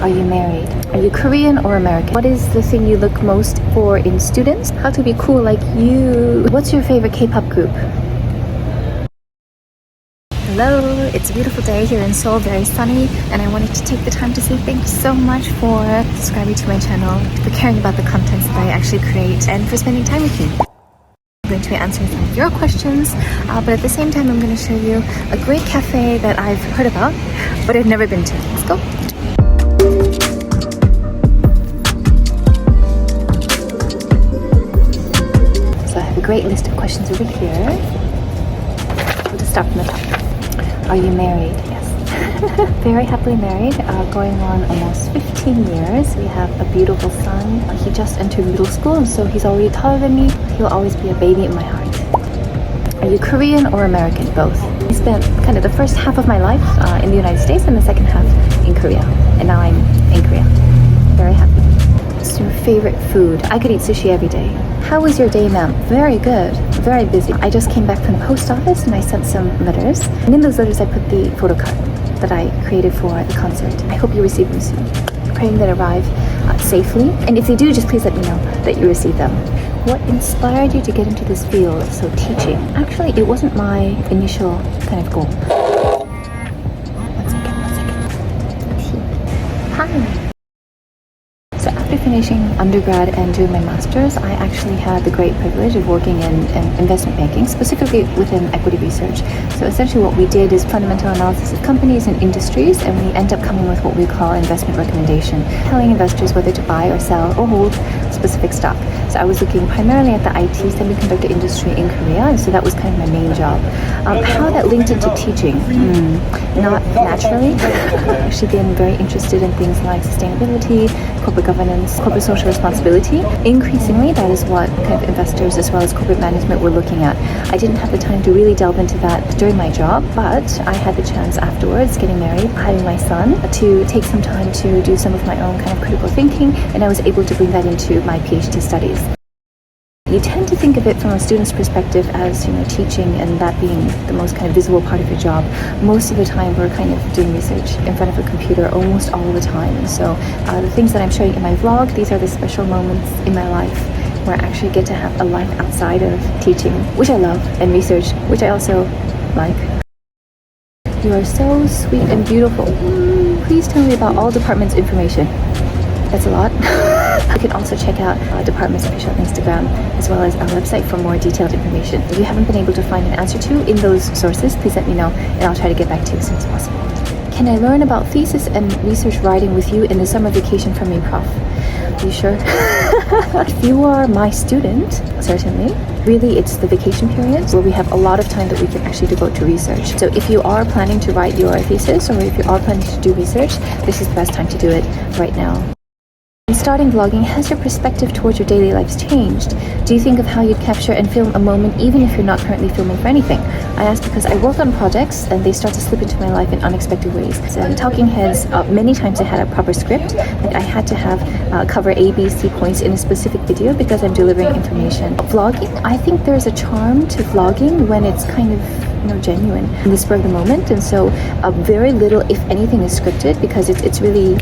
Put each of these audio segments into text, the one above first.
Are you married? Are you Korean or American? What is the thing you look most for in students? How to be cool like you? What's your favorite K-pop group? Hello, it's a beautiful day here in Seoul, very sunny, and I wanted to take the time to say thank you so much for subscribing to my channel, for caring about the contents that I actually create, and for spending time with me. I'm going to be answering some of your questions, but at the same time I'm going to show you a great cafe that I've heard about, but I've never been to. Let's go. So I have a great list of questions over here. We'll just start from the top. Are you married? Yes. Very happily married, going on almost 15 years. We have a beautiful son. He just entered middle school, and so he's already taller than me. He'll always be a baby in my heart. Are you Korean or American? Both. I spent kind of the first half of my life in the United States and the second half in Korea. And now I'm in Korea. Very happy. What's your favorite food? I could eat sushi every day. How was your day, ma'am? Very good. Very busy. I just came back from the post office and I sent some letters. And in those letters I put the photo card that I created for the concert. I hope you receive them soon. Praying they arrive safely. And if they do, just please let me know that you receive them. What inspired you to get into this field? So teaching. Actually, it wasn't my initial kind of goal. One second. Hi. So after finishing undergrad and doing my master's, I actually had the great privilege of working in investment banking, specifically within equity research. So essentially what we did is fundamental analysis of companies and industries, and we end up coming with what we call investment recommendation, telling investors whether to buy or sell or hold specific stock. So I was looking primarily at the IT semiconductor industry in Korea, and so that was kind of my main job. How that linked into teaching? Not naturally. I've actually been very interested in things like sustainability, corporate governance, corporate social responsibility. Increasingly, that is what kind of investors as well as corporate management were looking at. I didn't have the time to really delve into that during my job, but I had the chance afterwards, getting married, having my son, to take some time to do some of my own kind of critical thinking, and I was able to bring that into my PhD studies. You tend to think of it from a student's perspective as, teaching and that being the most kind of visible part of your job. Most of the time we're kind of doing research in front of a computer almost all the time. And so the things that I'm showing in my vlog, these are the special moments in my life where I actually get to have a life outside of teaching, which I love, and research, which I also like. You are so sweet and beautiful. Please tell me about all departments' information. That's a lot. You can also check out department's official Instagram as well as our website for more detailed information. If you haven't been able to find an answer to in those sources, please let me know and I'll try to get back to you as soon as possible. Can I learn about thesis and research writing with you in the summer vacation from me, Prof? Are you sure? If you are my student, certainly. Really, it's the vacation periods where we have a lot of time that we can actually devote to research. So if you are planning to write your thesis or if you are planning to do research, this is the best time to do it right now. In starting vlogging, has your perspective towards your daily lives changed? Do you think of how you'd capture and film a moment even if you're not currently filming for anything? I ask because I work on projects and they start to slip into my life in unexpected ways. So in Talking Heads, many times I had a proper script. Like I had to have cover A, B, C points in a specific video because I'm delivering information. Vlogging, I think there's a charm to vlogging when it's kind of genuine in the spur of the moment, and so very little, if anything, is scripted because it's really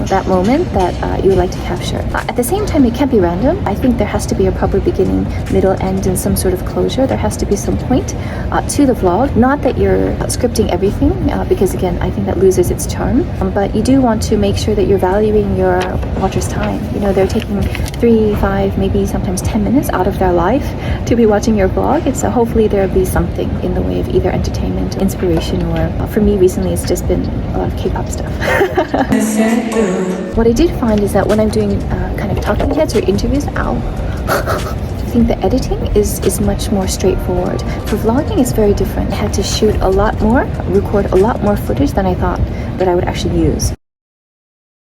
that moment that you would like to capture. At the same time, it can't be random. I think there has to be a proper beginning, middle, end, and some sort of closure. There has to be some point to the vlog. Not that you're scripting everything because again, I think that loses its charm, but you do want to make sure that you're valuing your watcher's time. They're taking 3, 5, maybe sometimes 10 minutes out of their life to be watching your vlog, and so hopefully there'll be something in the way of either entertainment, inspiration, or for me recently it's just been a lot of K-pop stuff. What I did find is that when I'm doing kind of talking heads or interviews, I think the editing is much more straightforward. For vlogging, it's very different. I had to shoot a lot more, record a lot more footage than I thought that I would actually use.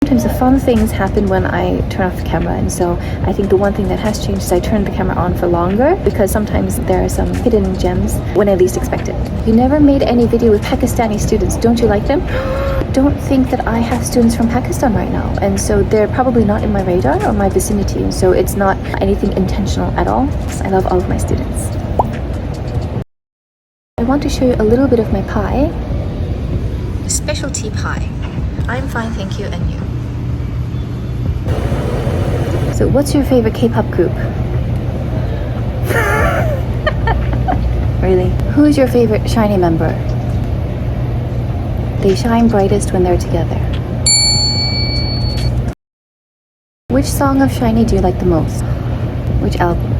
Sometimes the fun things happen when I turn off the camera, and so I think the one thing that has changed is I turn the camera on for longer because sometimes there are some hidden gems when I least expect it. You never made any video with Pakistani students. Don't you like them? Don't think that I have students from Pakistan right now, and so they're probably not in my radar or my vicinity, and so it's not anything intentional at all. I love all of my students. I want to show you a little bit of my pie. Specialty pie. I'm fine, thank you, and you? So what's your favorite K-pop group? Really? Who's your favorite shinee member? They shine brightest when they're together. Which song of shinee do you like the most? Which album?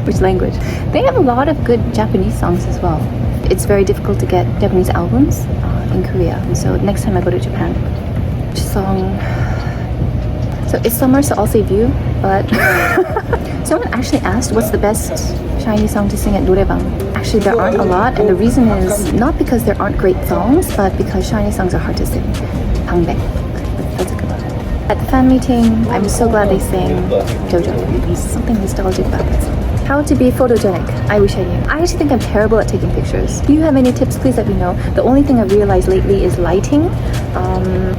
Which language? They have a lot of good Japanese songs as well. It's very difficult to get Japanese albums in Korea. And so next time I go to Japan, which song? So it's summer, so I'll say View, but someone actually asked what's the best shinee song to sing at 노래방. Actually, there aren't a lot, and the reason is not because there aren't great songs, but because shinee songs are hard to sing. 방백. That's a good one. At the fan meeting, I'm so glad they sang JoJo. There's something nostalgic about that song. How to be photogenic. I wish I knew. I actually think I'm terrible at taking pictures. Do you have any tips? Please let me know. The only thing I've realized lately is lighting and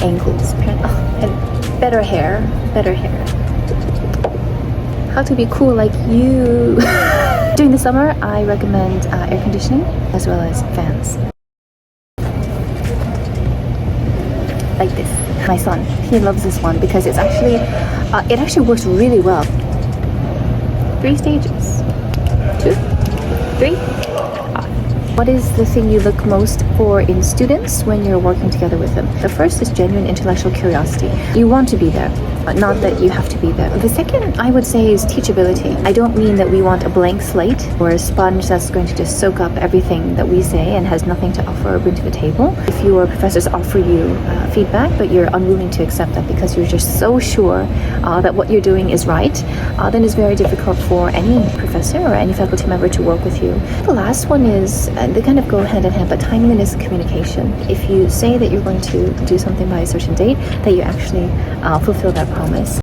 angles. And better hair. Better hair. How to be cool like you. During the summer, I recommend air conditioning as well as fans. Like this. My son, he loves this one because it's actually, it actually works really well. 3 stages. 2, 3. What is the thing you look most for in students when you're working together with them? The first is genuine intellectual curiosity. You want to be there, not that you have to be there. The second, I would say, is teachability. I don't mean that we want a blank slate or a sponge that's going to just soak up everything that we say and has nothing to offer or bring to the table. If your professors offer you feedback, but you're unwilling to accept that because you're just so sure that what you're doing is right, then it's very difficult for any professor or any faculty member to work with you. The last one is, they kind of go hand in hand, but timeliness and communication. If you say that you're going to do something by a certain date, that you actually fulfill that promise.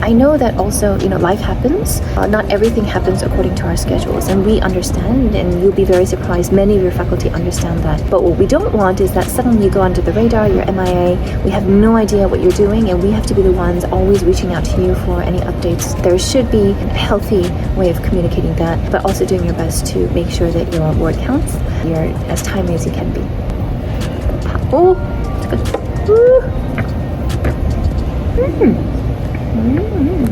I know that also, life happens. Not everything happens according to our schedules, and we understand, and you'll be very surprised. Many of your faculty understand that. But what we don't want is that suddenly you go under the radar, you're MIA, we have no idea what you're doing, and we have to be the ones always reaching out to you for any updates. There should be a healthy way of communicating that, but also doing your best to make sure that your word counts. You're as timely as you can be. Oh, it's good. Woo. Mm. Mm.